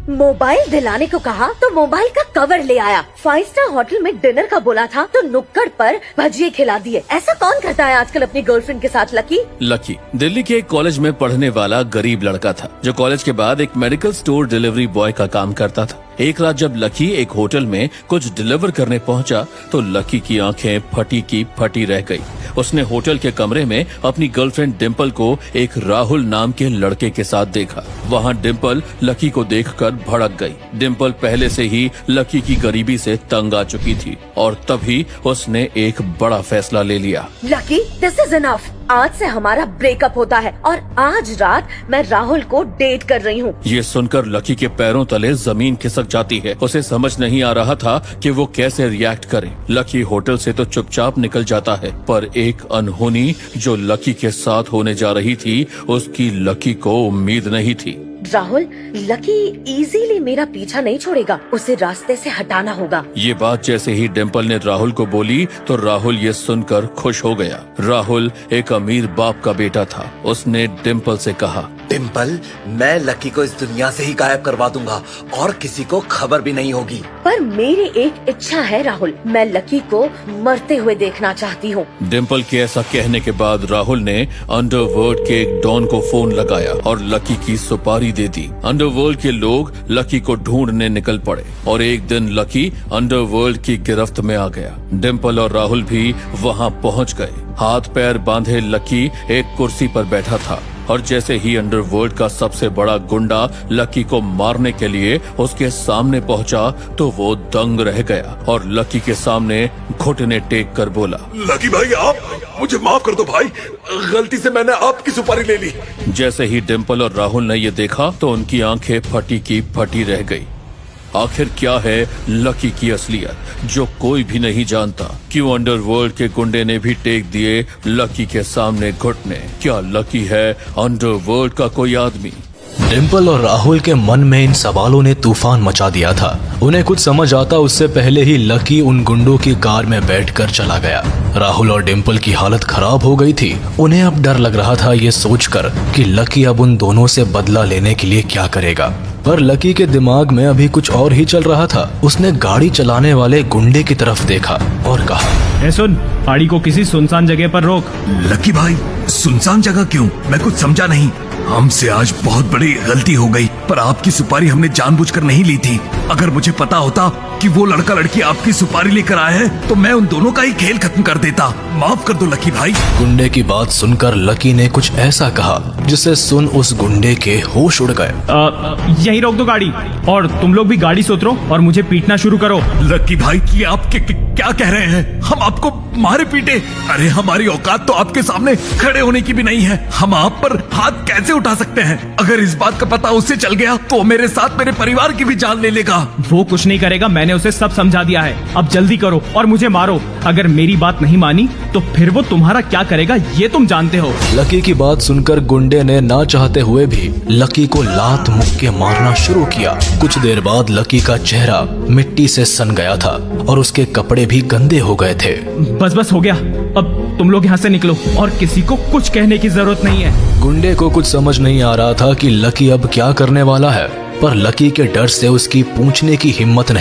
Mobile दिलाने को कहा तो मोबाइल का कवर ले आया। 5 स्टार होटल में डिनर का बोला था तो नुक्कड़ पर भजिए खिला दिए। ऐसा कौन करता है आजकल अपनी गर्लफ्रेंड के साथ? लकी दिल्ली के एक कॉलेज में पढ़ने वाला गरीब लड़का था जो कॉलेज के बाद एक मेडिकल स्टोर डिलीवरी बॉय का काम करता था। एक रात जब लकी एक होटल में कुछ डिलीवर करने पहुंचा तो लकी की आंखें फटी की फटी रह गई। उसने होटल के कमरे में अपनी गर्लफ्रेंड डिम्पल को एक राहुल नाम के लड़के के साथ देखा। वहां डिम्पल लकी को देखकर भड़क गई। डिम्पल पहले से ही लकी की गरीबी से तंग आ चुकी थी और तभी उसने एक बड़ा फैसला ले लिया। Lucky, this is enough. आज से हमारा ब्रेकअप होता है और आज रात मैं राहुल को डेट कर रही हूँ। ये सुनकर लकी के पैरों तले जमीन खिसक जाती है। उसे समझ नहीं आ रहा था कि वो कैसे रिएक्ट करे। लकी होटल से तो चुपचाप निकल जाता है, पर एक अनहोनी जो लकी के साथ होने जा रही थी उसकी लकी को उम्मीद नहीं थी। राहुल, लकी इजीली मेरा पीछा नहीं छोड़ेगा, उसे रास्ते से हटाना होगा। ये बात जैसे ही डिम्पल ने राहुल को बोली तो राहुल ये सुनकर खुश हो गया। राहुल एक अमीर बाप का बेटा था। उसने डिम्पल से कहा, डिम्पल, मैं लकी को इस दुनिया से ही गायब करवा दूंगा और किसी को खबर भी नहीं होगी। पर मेरी एक इच्छा है राहुल, मैं लकी को मरते हुए देखना चाहती हूँ। डिम्पल के ऐसा कहने के बाद राहुल ने अंडरवर्ल्ड के एक डॉन को फोन लगाया और लकी की सुपारी दे दी। अंडरवर्ल्ड के लोग लकी को ढूंढने निकल पड़े और एक दिन लकी अंडरवर्ल्ड की गिरफ्त में आ गया। डिम्पल और राहुल भी वहाँ पहुँच गए। हाथ पैर बांधे लकी एक कुर्सी पर बैठा था और जैसे ही अंडरवर्ल्ड का सबसे बड़ा गुंडा लकी को मारने के लिए उसके सामने पहुंचा तो वो दंग रह गया और लकी के सामने घुटने टेक कर बोला, लकी भाई, आप मुझे माफ कर दो भाई, गलती से मैंने आपकी सुपारी ले ली। जैसे ही डिम्पल और राहुल ने ये देखा तो उनकी आंखें फटी की फटी रह गई। आखिर क्या है लकी की असलियत जो कोई भी नहीं जानता? क्यों अंडरवर्ल्ड के गुंडे ने भी टेक दिए लकी के सामने घुटने? क्या लकी है अंडरवर्ल्ड का कोई आदमी? डिम्पल और राहुल के मन में इन सवालों ने तूफान मचा दिया था। उन्हें कुछ समझ आता उससे पहले ही लकी उन गुंडों की कार में बैठकर चला गया। राहुल और डिम्पल की हालत खराब हो गई थी। उन्हें अब डर लग रहा था ये सोचकर कि लकी अब उन दोनों से बदला लेने के लिए क्या करेगा। पर लकी के दिमाग में अभी कुछ और ही चल रहा था। उसने गाड़ी चलाने वाले गुंडे की तरफ देखा और कहा, ए सुन, गाड़ी को किसी सुनसान जगह पर रोक। लकी भाई, सुनसान जगह क्यों? मैं कुछ समझा नहीं। हमसे आज बहुत बड़ी गलती हो गई, पर आपकी सुपारी हमने जानबूझकर नहीं ली थी। अगर मुझे पता होता कि वो लड़का लड़की आपकी सुपारी लेकर आए हैं तो मैं उन दोनों का ही खेल खत्म कर देता। माफ कर दो लकी भाई। गुंडे की बात सुनकर लकी ने कुछ ऐसा कहा जिसे सुन उस गुंडे के होश उड़ गए। यहीं रोक दो गाड़ी और तुम लोग भी गाड़ी से उतरो और मुझे पीटना शुरू करो। लकी भाई, ये आप क्या कह रहे हैं? हम आपको मारे पीटे? अरे हमारी औकात तो आपके सामने खड़े होने की भी नहीं है। हम आप पर हाथ कैसे उठा सकते हैं? अगर इस बात का पता उससे चल गया तो मेरे साथ मेरे परिवार की भी जान ले लेगा। वो कुछ नहीं करेगा, मैंने उसे सब समझा दिया है। अब जल्दी करो और मुझे मारो। अगर मेरी बात नहीं मानी तो फिर वो तुम्हारा क्या करेगा ये तुम जानते हो। लकी की बात सुनकर गुंडे ने ना चाहते हुए भी लकी को लात मुक्के मारना शुरू किया। कुछ देर बाद लकी का चेहरा मिट्टी से सन गया था और उसके कपड़े भी गंदे हो गए थे। बस हो गया, अब तुम लोग यहाँ से निकलो और किसी को कुछ कहने की जरूरत नहीं है। गुंडे को कुछ समझ नहीं आ रहा था कि लकी अब क्या करने वाला है, पर लकी के डर से उसकी पूछने की हिम्मत नहीं।